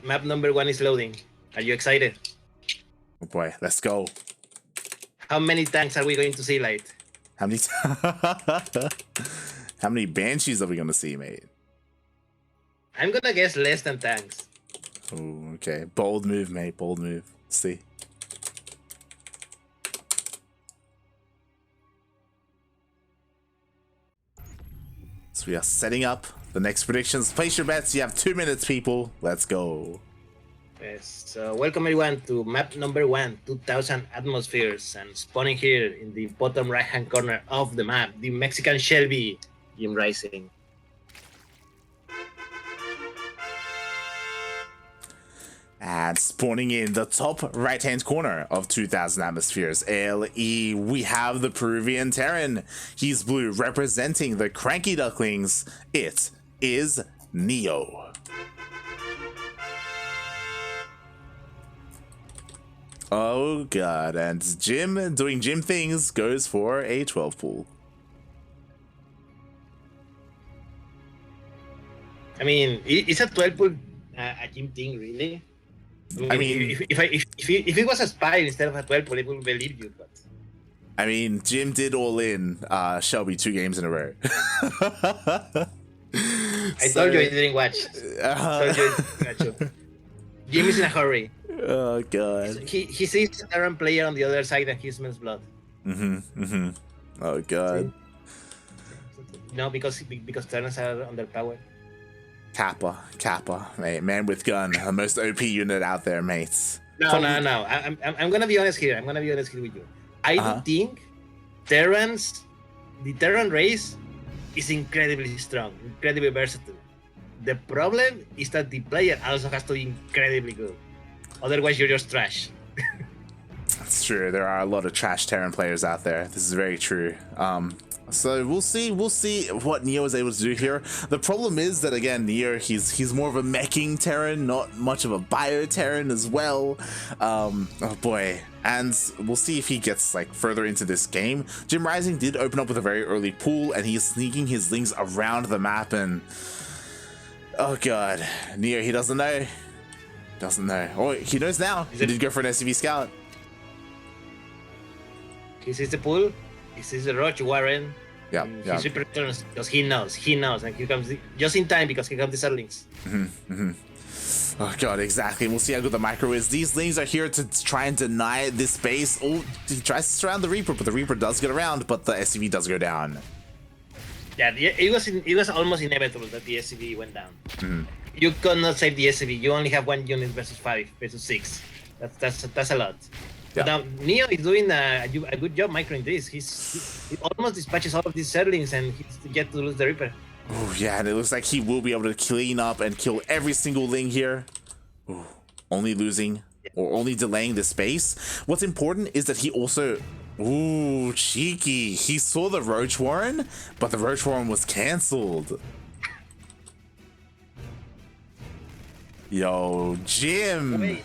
map number 1 is loading. Are you excited? Oh boy, let's go. How many tanks are we going to see, Light? How many how many banshees are we gonna see, mate? I'm gonna guess less than tanks. Oh, okay. Bold move, mate. Bold move. Let's see. So we are setting up the next predictions. Place your bets. You have 2 minutes, people. Let's go. Yes, so welcome everyone to map number 1, 2000 atmospheres, and spawning here in the bottom right hand corner of the map, the Mexican Shelby, JimRising. And spawning in the top right hand corner of 2000 atmospheres, LE, we have the Peruvian Terran. He's blue, representing the CranKy Ducklings. It is NeO. Oh god, and Jim, doing Jim things, goes for a 12 pool. I mean, is a 12 pool a Jim thing, really? I mean, if it was a spy instead of a 12 pool, it would believe you, but... I mean, Jim did all in Shelby 2 games in a row. I told you I didn't watch. Jim is in a hurry. Oh god. He sees a Terran player on the other side and he smells blood. Oh god. No, because Terrans are underpowered. Kappa, mate, man with gun, the most OP unit out there, mates. No. I'm gonna be honest here. I'm gonna be honest here with you. I do think the Terran race is incredibly strong, incredibly versatile. The problem is that the player also has to be incredibly good. Otherwise, you're just trash. That's true. There are a lot of trash Terran players out there. This is very true. So we'll see what NeO is able to do here. The problem is that, again, NeO, he's more of a meching Terran, not much of a bio Terran as well. Oh boy. And we'll see if he gets like further into this game. JimRising did open up with a very early pool, and he's sneaking his lings around the map, and oh god, NeO, he doesn't know. Oh, he knows now. He did go for an SCV scout. He sees the pool. He sees the Roach Warren. Yeah. He returns because he knows, and he comes just in time because he comes the Zerlings. Oh god, exactly. We'll see how good the micro is. These lings are here to try and deny this base. Oh, he tries to surround the Reaper, but the Reaper does get around, but the SCV does go down. Yeah, it was almost inevitable that the SCV went down. You cannot save the SCV. You only have 1 unit versus 5 versus 6. That's a lot. Yeah. Now NeO is doing a good job microing this. He almost dispatches all of these Zerlings and he's yet to lose the Reaper. Oh yeah, and it looks like he will be able to clean up and kill every single ling here. Ooh, only losing or only delaying the space. What's important is that he also, ooh, cheeky. He saw the Roach Warren, but the Roach Warren was cancelled. Yo, Jim. Wait.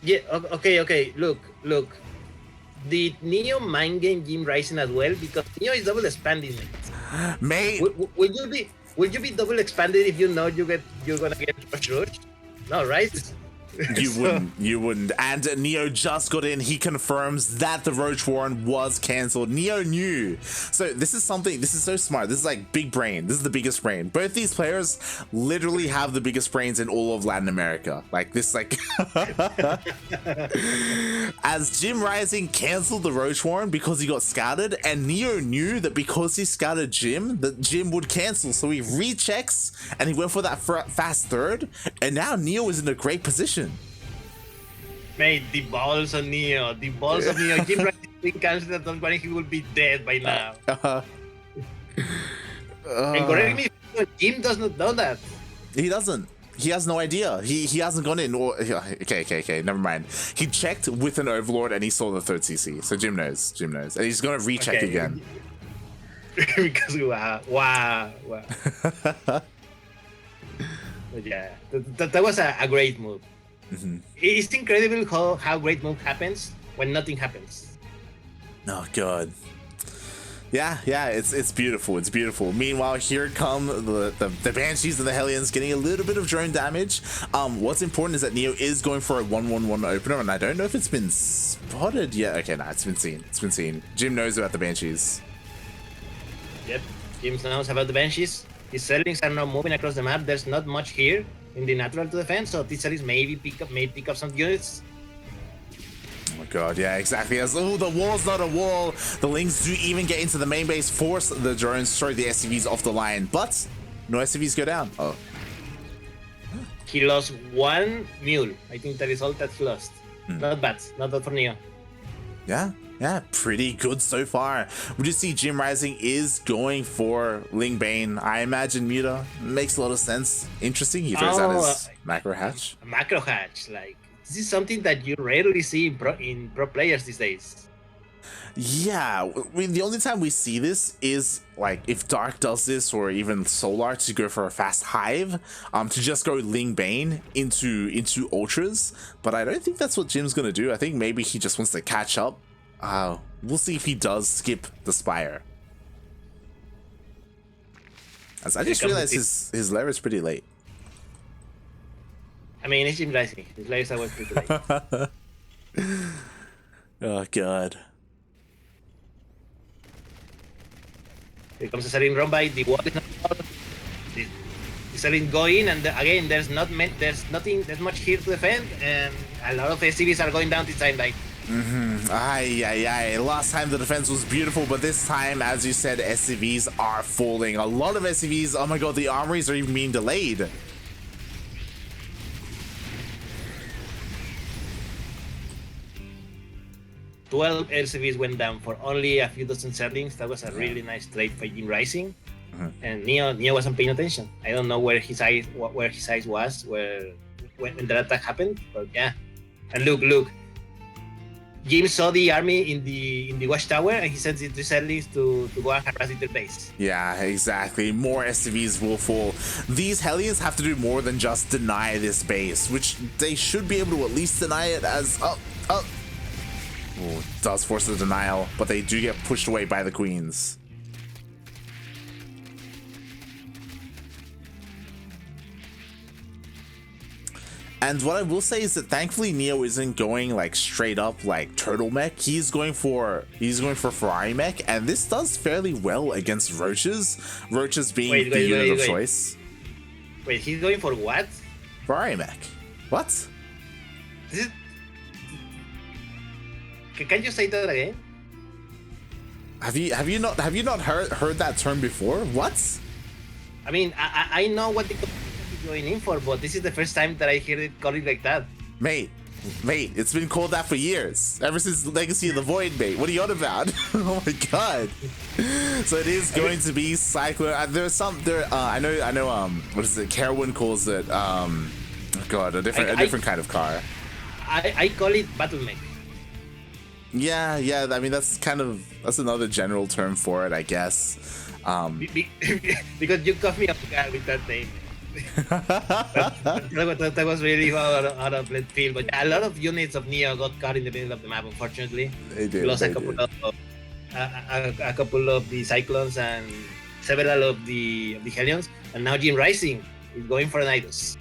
Yeah, okay. Look. Did NeO mind game JimRising as well? Because NeO is double expanding. Mate. Will you be double expanded if you know you're gonna get Roach? No, right? You wouldn't. And NeO just got in. He confirms that the Roach Warren was cancelled. NeO knew. So this is so smart. This is like big brain. This is the biggest brain. Both these players literally have the biggest brains in all of Latin America. Like this, like as JimRising cancelled the Roach Warren because he got scouted, and NeO knew that because he scouted Jim, that Jim would cancel. So he rechecks and he went for that fast third, and now NeO is in a great position. Mate, the balls on NeO. JimRising cancelled that one, he will be dead by now. And correct me, Jim does not know that. He doesn't. He has no idea. He hasn't gone in. Or okay. Never mind. He checked with an Overlord and he saw the 3rd CC. So Jim knows, and he's gonna recheck again. Because wow. Yeah, that was a great move. It's incredible how great move happens when nothing happens. Oh god. Yeah, it's beautiful. It's beautiful. Meanwhile, here come the Banshees and the Hellions getting a little bit of drone damage. What's important is that NeO is going for a 1-1-1 opener, and I don't know if it's been spotted yet. Okay, nah, it's been seen. It's been seen. Jim knows about the Banshees. Yep, Jim knows about the Banshees. His Zerlings are now moving across the map. There's not much here in the natural to defend, so these Zerlings may pick up some units. Oh my god, yeah, exactly. As oh, the wall's not a wall. The Lings do even get into the main base, force the drones, sorry, the SCVs off the line, but no SCVs go down. Oh. He lost one mule. I think that is all that he lost. Not bad for NeO. Yeah, pretty good so far. We just see JimRising is going for Ling Bane. I imagine Muta makes a lot of sense. Interesting. He throws out his macro hatch. Macro hatch, like. This is something that you rarely see in pro players these days. Yeah, I mean, the only time we see this is like if Dark does this, or even Solar to go for a fast hive, to just go Ling Bane into ultras. But I don't think that's what Jim's gonna do. I think maybe he just wants to catch up. We'll see if he does skip the Spire. As I just realized his lair is pretty late. I mean, it's JimRising. His layers are always pretty late. Oh god. Here comes a Zerling run by. The wall is not out. The Zerling go in, and again, there's much here to defend, and a lot of SCVs are going down this time. Like. Aye. Last time the defense was beautiful, but this time, as you said, SCVs are falling. A lot of SCVs. Oh my god, the armories are even being delayed. Twelve LCVs went down for only a few dozen Zerlings. That was a really nice trade for JimRising. And NeO wasn't paying attention. I don't know where his eyes was when that attack happened, but yeah. And look, Jim saw the army in the watchtower, and he sent the Zerlings to go and harass their base. Yeah, exactly. More SCVs will fall. These Hellions have to do more than just deny this base, which they should be able to at least deny it as does force the denial, but they do get pushed away by the queens. And what I will say is that thankfully NeO isn't going like straight up like turtle mech. He's going for Ferrari mech, and this does fairly well against roaches. Roaches being the unit of choice. Wait, he's going for what? Ferrari mech. What? This is... Can you say that again? Have you not heard that term before? What? I mean, I know what the going in for, but this is the first time that I hear it called it like that. Mate, it's been called that for years. Ever since Legacy of the Void, mate. What are you on about? Oh my god. So it is going to be Cyclone. I know what is it? Carowin calls it a different kind of car. I call it battle mech. Yeah, I mean that's another general term for it, I guess. Because you caught me off guard with that name. that was really out of left field, but a lot of units of NeO got caught in the middle of the map, unfortunately. They did. Lost a couple of the Cyclones and several of the Hellions, and now JimRising is going for an Nidus.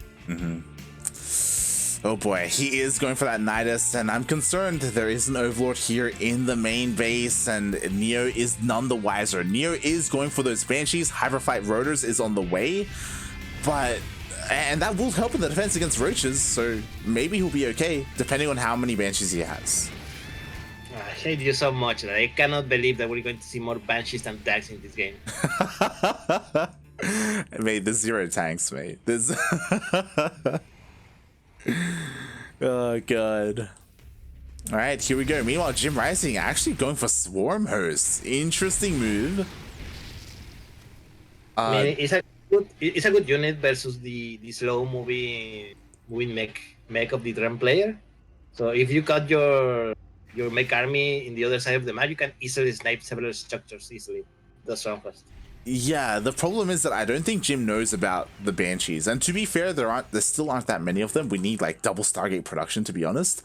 Oh boy, he is going for that Nidus, and I'm concerned that there is an Overlord here in the main base, and NeO is none the wiser. NeO is going for those Banshees. Hyperfight Rotors is on the way, and that will help in the defense against roaches, so maybe he'll be okay, depending on how many Banshees he has. I hate you so much. I cannot believe that we're going to see more Banshees than tanks in this game. Mate, there's 0 tanks, mate. There's... Oh god. Alright, here we go. Meanwhile, JimRising actually going for Swarm Host. Interesting move. I mean, it's a good unit versus the slow moving mech of the drum player. So if you cut your mech army in the other side of the map, you can easily snipe several structures easily. The Swarm Host. Yeah, the problem is that I don't think Jim knows about the Banshees, and to be fair, there still aren't that many of them. We need like double Stargate production, to be honest.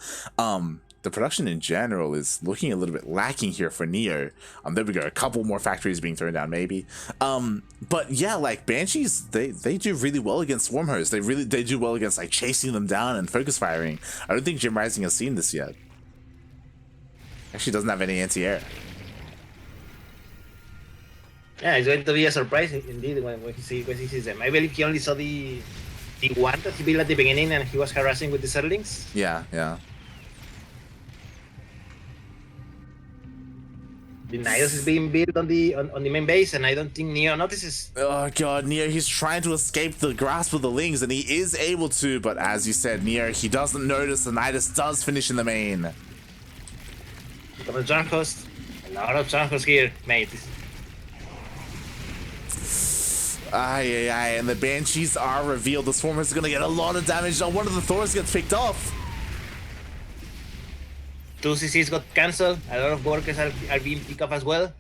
the production in general is looking a little bit lacking here for NeO. There we go, a couple more factories being thrown down maybe. But yeah, like Banshees, they do really well against Swarm Hosts. They do well against like chasing them down and focus firing. I don't think JimRising has seen this yet. Actually doesn't have any anti-air. Yeah, it's going to be a surprise indeed when he sees them. I believe he only saw the one that he built at the beginning and he was harassing with the Zerlings. Yeah, yeah. The NeOs is being built on the main base, and I don't think NeO notices. Oh god, NeO, he's trying to escape the grasp of the Lings, and he is able to, but as you said, NeO, he doesn't notice the Nidus does finish in the main. Look at the Charm Host. A lot of Charm Hosts here, mate. And the Banshees are revealed. The Swarmers is gonna get a lot of damage. One of the Thors gets picked off. 2 CCs got cancelled. A lot of workers are being picked up as well.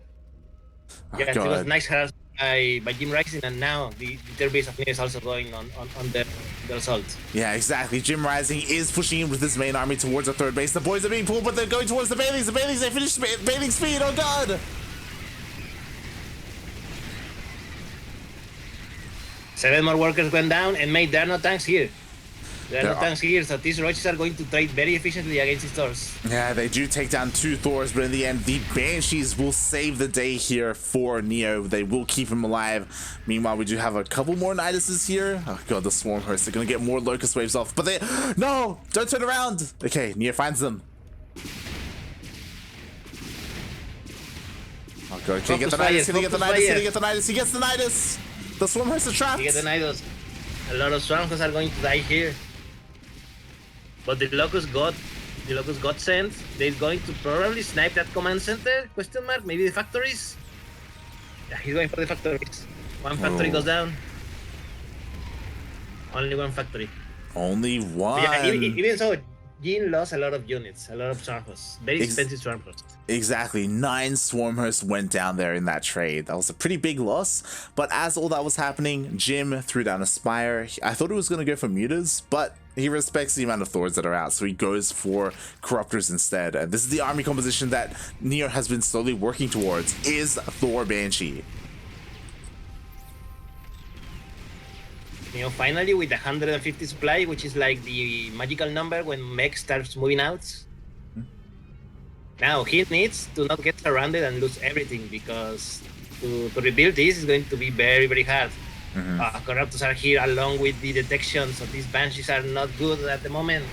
Yeah, it was nice harassment by JimRising, and now the third base of NeO is also going on the assault. Yeah, exactly. JimRising is pushing in with his main army towards the third base. The boys are being pulled, but they're going towards the Baileys. The Baileys, they finished Bailey speed. Oh god! 7 more workers went down, and mate, there are no tanks here. There are no tanks here, so these Roaches are going to trade very efficiently against these Thors. Yeah, they do take down 2 Thors, but in the end, the Banshees will save the day here for NeO. They will keep him alive. Meanwhile, we do have a couple more Niduses here. Oh god, the Swarm Hosts are going to get more Locust Waves off, but they... No! Don't turn around! Okay, NeO finds them. Oh god, can he get the Nidus? Can he get the Nidus? Can he get the Nidus? He gets the Nidus! The Swarm Hosts are trapped! He gets the Nidus. A lot of Swarm Hosts are going to die here. But the Locust got sent. They're going to probably snipe that command center? Question mark? Maybe the factories? Yeah, he's going for the factories. One factory goes down. Only one factory. Only one. Yeah, even so, Jin lost a lot of units, a lot of Swarm Hosts. Very expensive Swarm Hosts. Exactly. 9 Swarm Hosts went down there in that trade. That was a pretty big loss. But as all that was happening, Jim threw down a Spire. I thought he was going to go for Mutas, but he respects the amount of Thors that are out, so he goes for Corruptors instead. And this is the army composition that NeO has been slowly working towards, is Thor Banshee. NeO finally with 150 supply, which is like the magical number when mech starts moving out. Now he needs to not get surrounded and lose everything, because to rebuild this is going to be very, very hard. Corruptors are here along with the detection, so these Banshees are not good at the moment.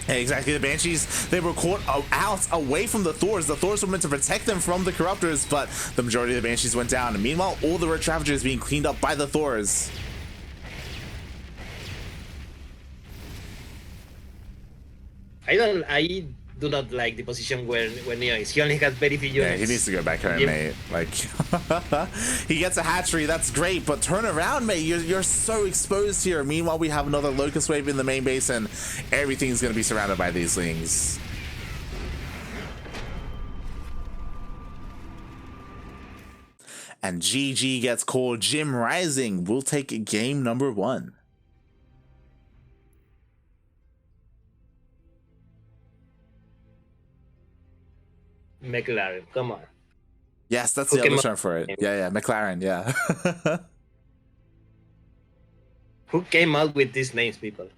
Hey, exactly. The Banshees, they were caught out away from the Thors. The Thors were meant to protect them from the Corruptors, but the majority of the Banshees went down. And meanwhile, all the Red Ravagers being cleaned up by the Thors. I do not like the position where NeO is. He only has very few units. Yeah, he needs to go back home, mate. Like, he gets a hatchery, that's great, but turn around, mate. You're so exposed here. Meanwhile, we have another Locust Wave in the main base, and everything's going to be surrounded by these Lings. And GG gets called. JimRising will take game number 1. McLaren, come on. Yes, that's the other term for it. Yeah, McLaren, yeah. Who came out with these names, people?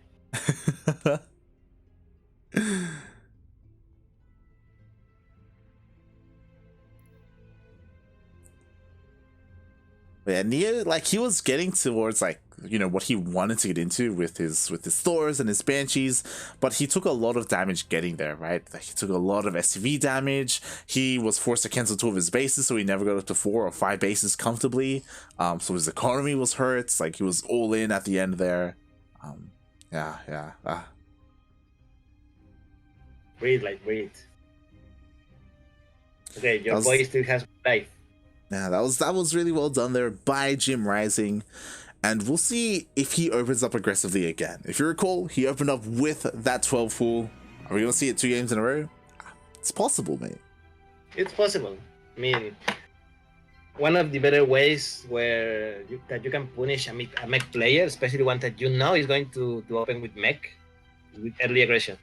Yeah, NeO, like, he was getting towards, like, you know, what he wanted to get into with his Thors and his Banshees, but he took a lot of damage getting there, right? Like, he took a lot of SCV damage. He was forced to cancel 2 of his bases, so he never got up to 4 or 5 bases comfortably. So his economy was hurt. Like, he was all in at the end there. Breathe. Okay, your boy still has life. Yeah, that was really well done there by JimRising. And we'll see if he opens up aggressively again. If you recall, he opened up with that 12 full. Are we going to see it 2 games in a row? It's possible, mate. It's possible. I mean, one of the better ways that you can punish a mech player, especially one that you know is going to open with mech, with early aggression.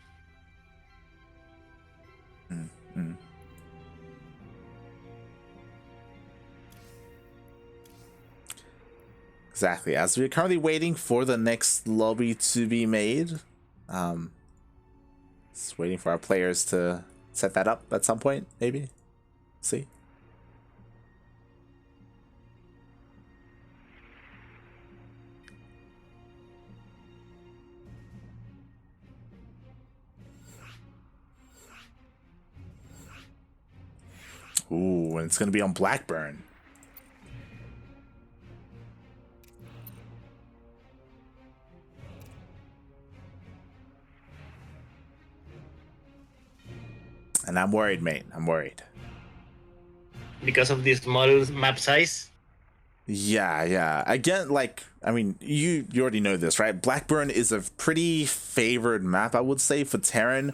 Exactly. As we're currently waiting for the next lobby to be made, just waiting for our players to set that up at some point, maybe. See. Ooh, and it's gonna be on Blackburn. And I'm worried, mate. I'm worried. Because of this small map size? Yeah. Again, like, I mean, you already know this, right? Blackburn is a pretty favored map, I would say, for Terran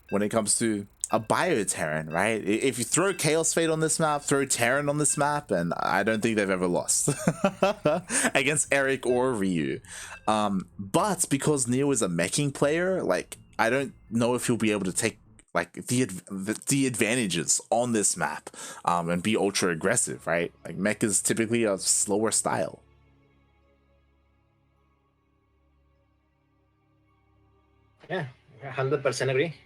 when it comes to a bio Terran, right? If you throw Chaos Fate on this map, throw Terran on this map, and I don't think they've ever lost against Eric or Ryu. But because NeO is a meching player, like, I don't know if he'll be able to take like the advantages on this map and be ultra aggressive, right? Like mech is typically a slower style. Yeah, 100% agree.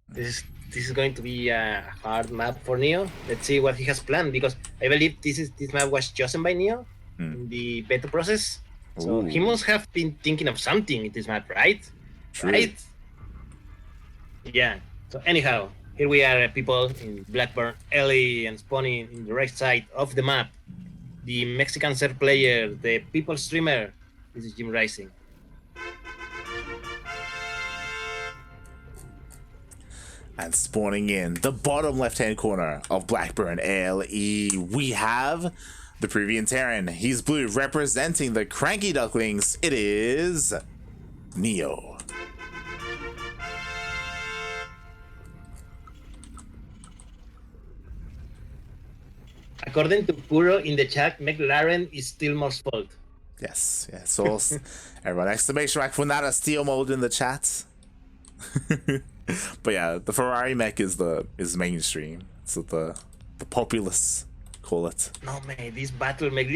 This is going to be a hard map for NeO. Let's see what he has planned, because I believe this map was chosen by NeO in the beta process. So he must have been thinking of something in this map, right? True. Right? Yeah. So anyhow, here we are, people in Blackburn Alley, and spawning in the right side of the map. The Mexican serve player, the people streamer. This is JimRising. And spawning in the bottom left-hand corner of Blackburn LE, we have the Peruvian Terran. He's blue, representing the CranKy Ducklings. It is NeO. According to Puro in the chat, McLaren is still more fault. Yes. So everyone, exclamation mark for not a steel mode in the chat. But yeah, the Ferrari mech is mainstream. So the populace call it. No, mate, this battle mech,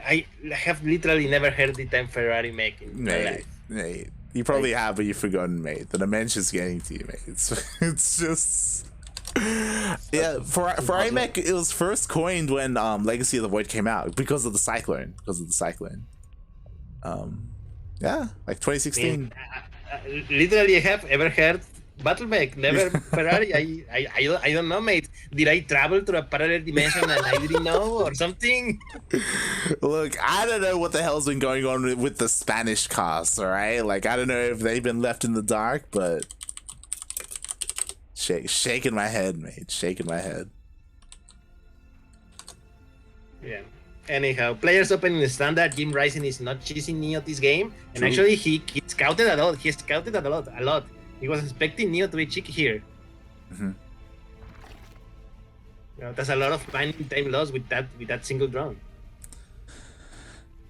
I have literally never heard the term Ferrari mech in my life. Mate, you probably have, but you've forgotten, mate. The dementia's getting to you, mate. It's just. Yeah, Ferrari mech, it was first coined when Legacy of the Void came out because of the Cyclone. Yeah, like 2016. Literally, I have ever heard battle mech, never Ferrari. I don't know, mate. Did I travel to a parallel dimension and I didn't know, or something? Look, I don't know what the hell's been going on with the Spanish cast, all right? Like, I don't know if they've been left in the dark, but shaking my head, mate. Shaking my head. Yeah. Anyhow, players opening the standard. JimRising is not chasing NeO this game, and True. actually he scouted a lot. He scouted a lot. He was expecting NeO to be cheeky here. Mm-hmm. You know, there's a lot of mining time lost with that single drone.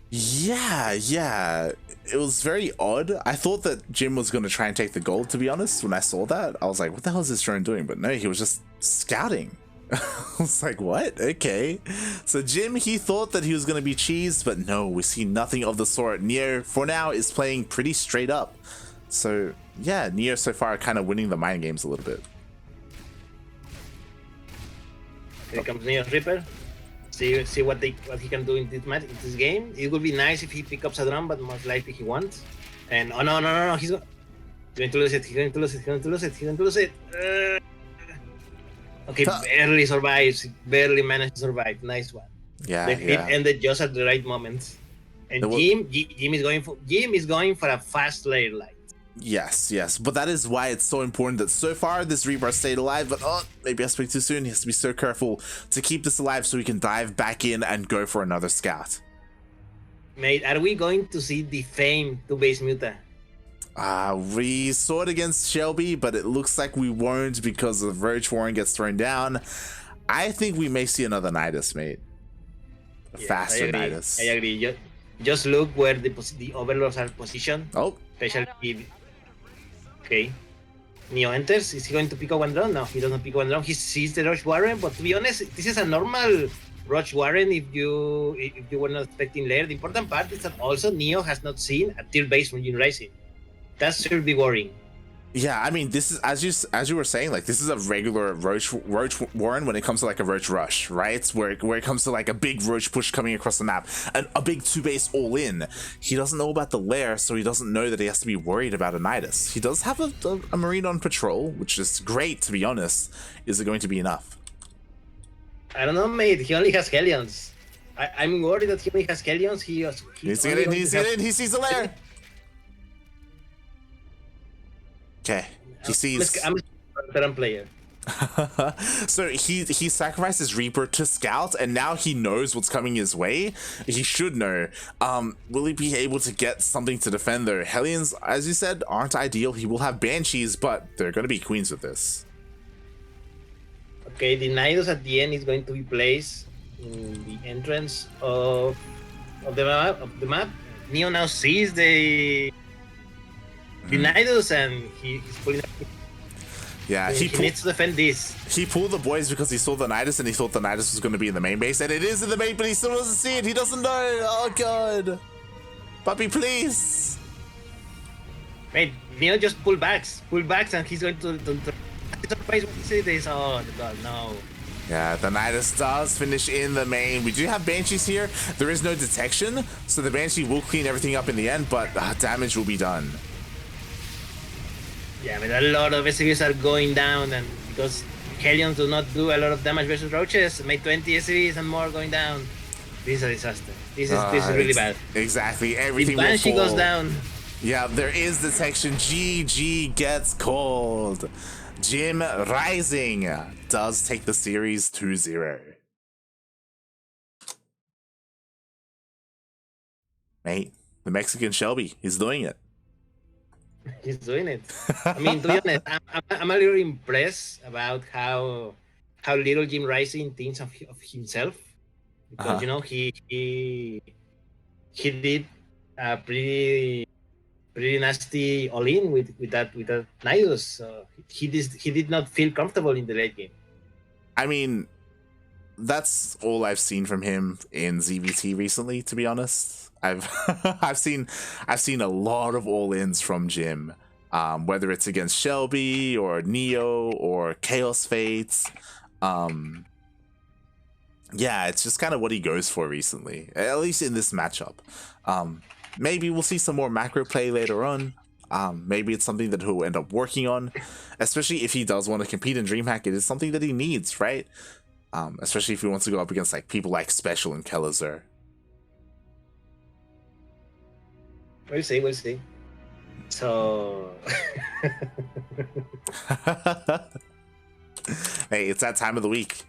Yeah. It was very odd. I thought that Jim was going to try and take the gold, to be honest. When I saw that, I was like, what the hell is this drone doing? But no, he was just scouting. I was like, what? Okay. So Jim, he thought that he was going to be cheesed, but no, we see nothing of the sort. NeO, for now, is playing pretty straight up. So, yeah, NeO so far kind of winning the mind games a little bit. Here comes NeO Reaper. See what he can do in this game. It would be nice if he picks up a drone, but most likely he won't. And oh no, he's going to lose it. He's going to lose it. Okay, barely survives. Barely managed to survive. Nice one. Yeah, the hit ended just at the right moment. And Jim is going for a fast layer light. Yes, but that is why it's so important that so far this Reaper stayed alive, but maybe I speak too soon. He has to be so careful to keep this alive so he can dive back in and go for another scout. Mate, are we going to see the Fame to base Muta? We saw it against Shelby, but it looks like we won't because the Roach Warren gets thrown down. I think we may see another Nidus, mate. Faster Nidus. I agree. Just look where the overlords are positioned. Oh. Especially. Okay. NeO enters. Is he going to pick up one drone? No, he doesn't pick one drone. He sees the Roach Warren, but to be honest, this is a normal Rush Warren if you were not expecting later. The important part is that also NeO has not seen a tier base from JimRising. That should be worrying. Yeah, I mean, this is as you were saying, like this is a regular Roach Warren when it comes to like a Roach rush, right? Where it comes to like a big Roach push coming across the map, and a big 2-base all in. He doesn't know about the lair, so he doesn't know that he has to be worried about a Nidus. He does have a Marine on patrol, which is great, to be honest. Is it going to be enough? I don't know, mate. He only has Hellions. I'm worried that he only has Hellions. He's in. He sees the lair. Okay, he sees. I'm a veteran player. So he sacrificed his Reaper to scout, and now he knows what's coming his way. He should know. Will he be able to get something to defend though? Hellions, as you said, aren't ideal. He will have Banshees, but they're going to be queens with this. Okay, the Nidus at the end is going to be placed in the entrance of the map. NeO now sees the Nidus, and he's pulling. Yeah, he needs to defend this. He pulled the boys because he saw the Nidus and he thought the Nidus was going to be in the main base, and it is in the main, but he still doesn't see it. He doesn't know. Oh god, puppy, please. Wait, NeO just pull backs, and he's going to surprise when he sees this. Oh god, no. Yeah, the Nidus does finish in the main. We do have Banshees here. There is no detection, so the Banshee will clean everything up in the end, but damage will be done. Yeah, but a lot of SCVs are going down, and because Hellions do not do a lot of damage versus Roaches, make 20 SCVs and more going down. This is a disaster. This is really bad. Exactly, everything the Banshee will fall. goes down. Yeah, there is detection. GG gets called. JimRising does take the series 2-0. Mate, the Mexican Shelby, he's doing it. He's doing it. I mean, to be honest, I'm a little impressed about how little JimRising thinks of himself, because you know he did a pretty nasty all-in with that Nidus. So he did not feel comfortable in the late game. I mean, that's all I've seen from him in ZvT recently, to be honest. I've seen a lot of all-ins from Jim, whether it's against Shelby or NeO or Chaos Fates. Yeah, it's just kind of what he goes for recently, at least in this matchup. Maybe we'll see some more macro play later on. Maybe it's something that he'll end up working on, especially if he does want to compete in DreamHack. It is something that he needs, right? Especially if he wants to go up against like people like Special and Kellezer. We'll see. So hey, it's that time of the week.